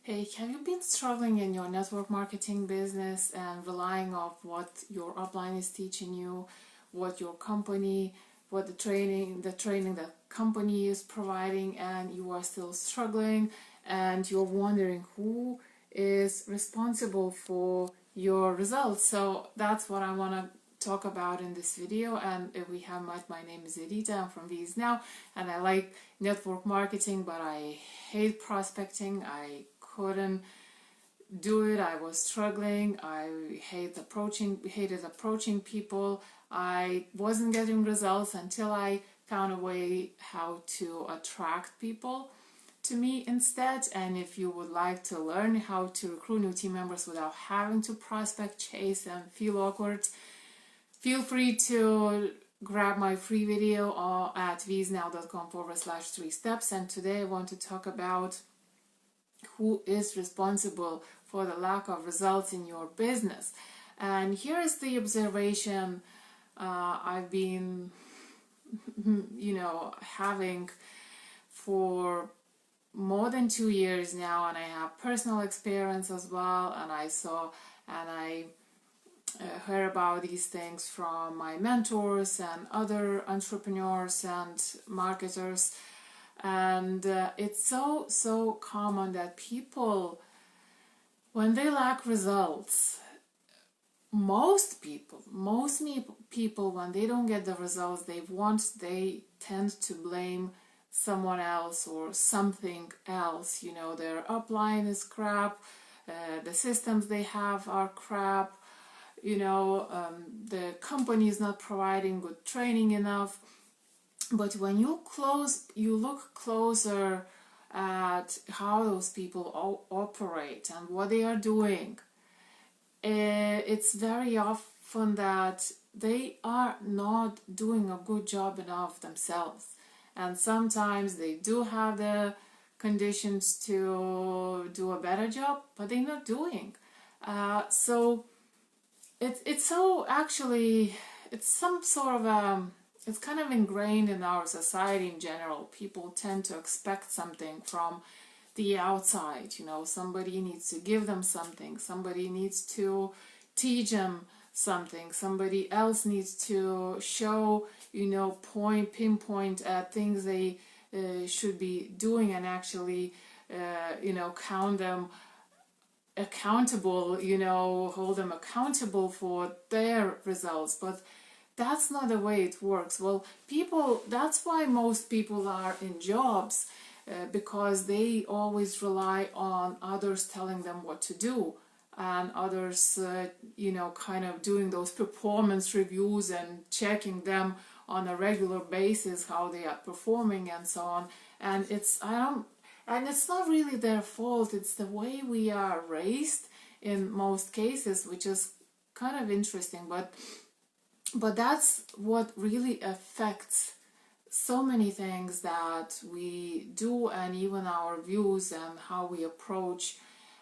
Hey, have you been struggling in your network marketing business and relying on what your upline is teaching you, what your company, what the training that company is providing, and you are still struggling and you're wondering who is responsible for your results? So that's what I want to talk about in this video. And if we have my name is Edita. I'm from VIE now, and I like network marketing, but I hate prospecting. I couldn't do it. I was struggling. I hated approaching people. I wasn't getting results until I found a way how to attract people to me instead. And if you would like to learn how to recruit new team members without having to prospect, chase, and feel awkward, feel free to grab my free video at viesnow.com/3 steps. And today I want to talk about who is responsible for the lack of results in your business. And here is the observation I've been having for more than 2 years now, and I have personal experience as well, and I heard about these things from my mentors and other entrepreneurs and marketers. And it's so common that people, when they lack results, most people, when they don't get the results they want, they tend to blame someone else or something else. Their upline is crap, the systems they have are crap, the company is not providing good training enough. But when you look closer at how those people operate and what they are doing, it's very often that they are not doing a good job enough themselves. And sometimes they do have the conditions to do a better job, but they're not doing. So it's some sort of it's kind of ingrained in our society in general. People tend to expect something from the outside. Somebody needs to give them something. Somebody needs to teach them something. Somebody else needs to show, pinpoint at things they should be doing, and actually, count them accountable, hold them accountable for their results. But that's not the way it works. Well, that's why most people are in jobs, because they always rely on others telling them what to do, and others, kind of doing those performance reviews and checking them on a regular basis, how they are performing and so on. And it's not really their fault. It's the way we are raised in most cases, which is kind of interesting. But that's what really affects so many things that we do, and even our views and how we approach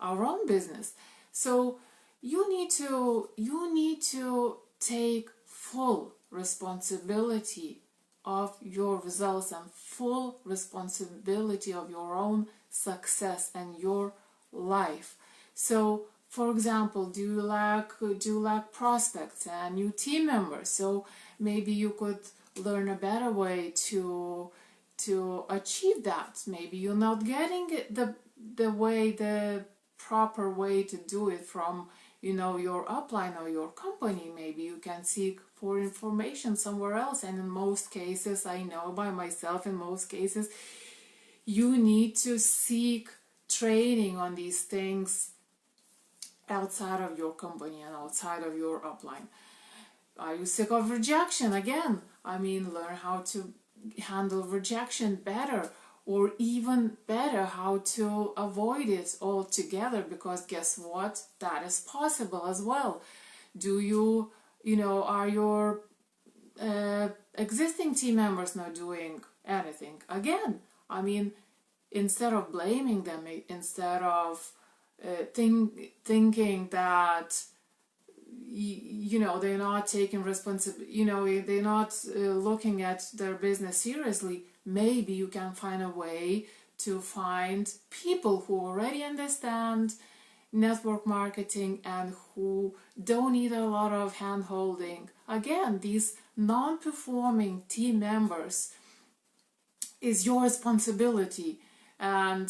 our own business. So you need to take full responsibility of your results and full responsibility of your own success and your life. So, for example, do you lack prospects and new team members? So maybe you could learn a better way to achieve that. Maybe you're not getting it the proper way to do it from your upline or your company. Maybe you can seek for information somewhere else. And in most cases, I know by myself, in most cases, you need to seek training on these things outside of your company and outside of your upline. Are you sick of rejection? Again, learn how to handle rejection better, or even better, how to avoid it altogether, because guess what? That is possible as well. Are your existing team members not doing anything? Again, instead of blaming them, instead of thinking that they're not taking responsibility, they're not looking at their business seriously, maybe you can find a way to find people who already understand network marketing and who don't need a lot of hand holding. Again, these non-performing team members is your responsibility, and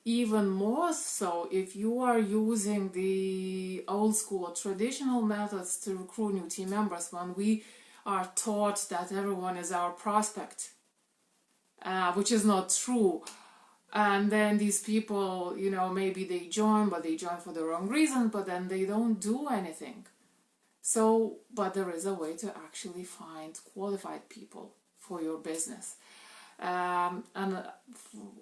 even more so if you are using the old school traditional methods to recruit new team members, when we are taught that everyone is our prospect, which is not true. And then these people, maybe they join, but they join for the wrong reason, but then they don't do anything. So, but there is a way to actually find qualified people for your business.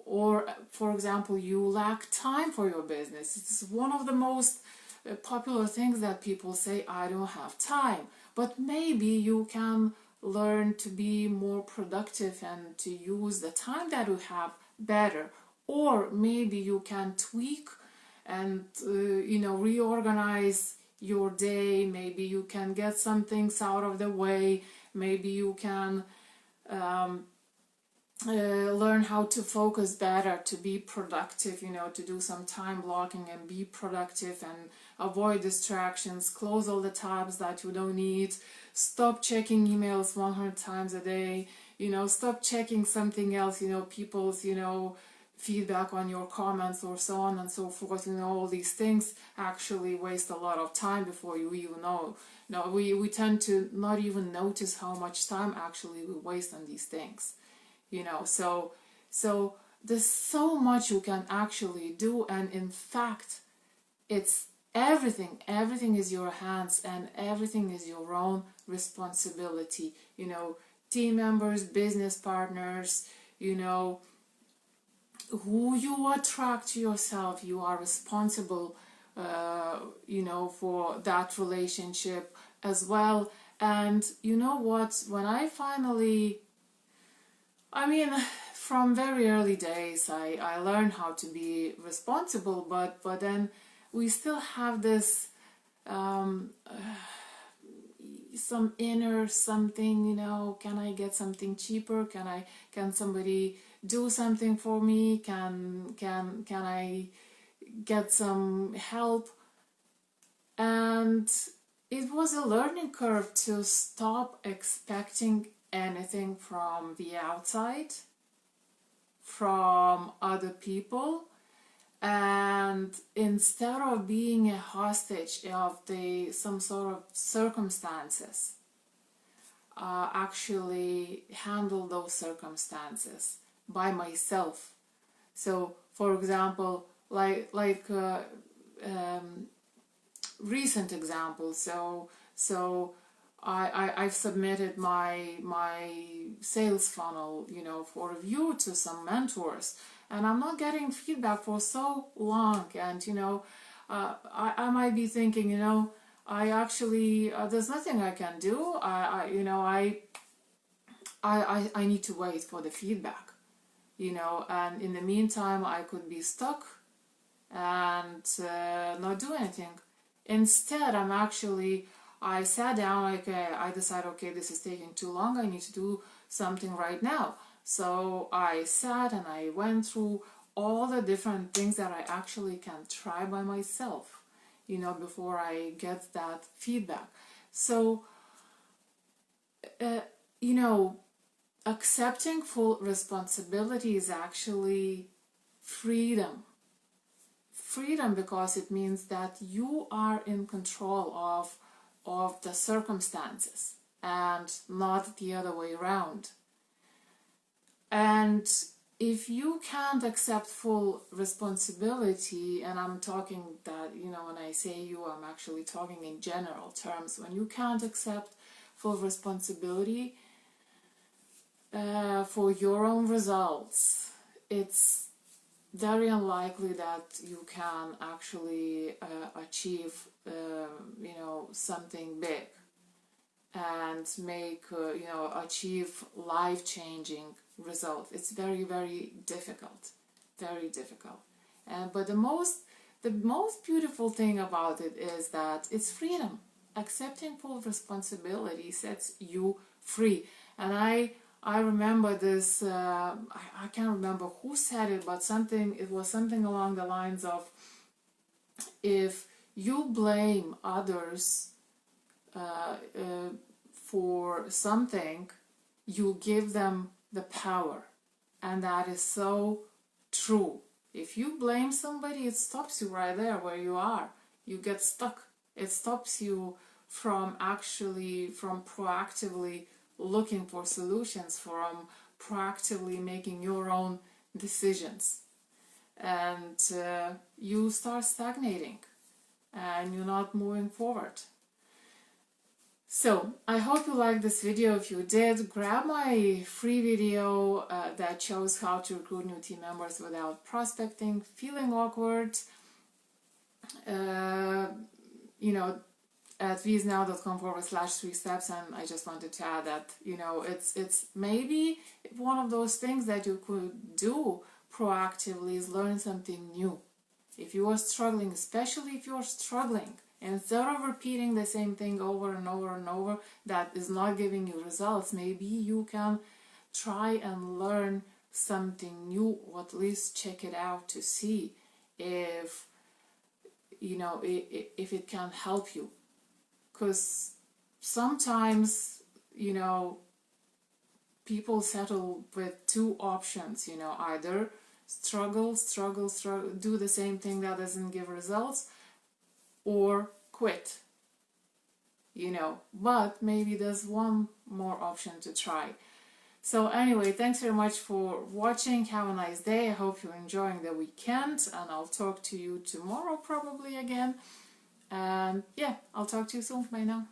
Or for example, you lack time for your business. It's one of the most popular things that people say, I don't have time. But maybe you can learn to be more productive and to use the time that you have better. Or maybe you can tweak and reorganize your day. Maybe you can get some things out of the way. Maybe you can learn how to focus better, to be productive, to do some time blocking and be productive and avoid distractions, close all the tabs that you don't need, stop checking emails 100 times a day, stop checking something else, people's, feedback on your comments or so on and so forth. All these things actually waste a lot of time before you even know. No, we tend to not even notice how much time actually we waste on these things. So there's so much you can actually do, and in fact, it's everything is your hands, and everything is your own responsibility. Team members, business partners, who you attract to yourself, you are responsible, for that relationship as well. And you know what, when I finally, from very early days, I learned how to be responsible, but then we still have this some inner something, can I get something cheaper? Can somebody do something for me? Can I get some help? And it was a learning curve to stop expecting anything from the outside, from other people, and instead of being a hostage of some sort of circumstances, actually handle those circumstances by myself. So, for example, recent example. So I've submitted my sales funnel, for review to some mentors, and I'm not getting feedback for so long. And I might be thinking, I actually there's nothing I can do. I need to wait for the feedback, and in the meantime I could be stuck and not do anything. Instead, I sat down, I decided, okay, this is taking too long, I need to do something right now. So I sat and I went through all the different things that I actually can try by myself, before I get that feedback. So, accepting full responsibility is actually freedom. Freedom, because it means that you are in control of the circumstances and not the other way around. And if you can't accept full responsibility, and I'm talking that, when I say you, I'm actually talking in general terms, when you can't accept full responsibility for your own results, it's very unlikely that you can actually achieve something big and make achieve life-changing results. It's very, very difficult, but the most beautiful thing about it is that it's freedom. Accepting full responsibility sets you free. And I remember this, I can't remember who said it, but it was something along the lines of, if you blame others for something, you give them the power. And that is so true. If you blame somebody, it stops you right there where you are. You get stuck. It stops you from proactively looking for solutions, from proactively making your own decisions. And you start stagnating and you're not moving forward. So, I hope you liked this video. If you did, grab my free video that shows how to recruit new team members without prospecting, feeling awkward. You know, at viesnow.com/3 steps, and I just wanted to add that, you know, it's maybe one of those things that you could do proactively is learn something new. If you are struggling, especially if you're struggling, instead of repeating the same thing over and over and over that is not giving you results, maybe you can try and learn something new, or at least check it out to see if, you know, if it can help you. Because sometimes, you know, people settle with two options, you know, either struggle, do the same thing that doesn't give results, or quit, you know. But maybe there's one more option to try. So anyway, thanks very much for watching. Have a nice day. I hope you're enjoying the weekend, and I'll talk to you tomorrow probably again. And yeah, I'll talk to you soon. Bye now.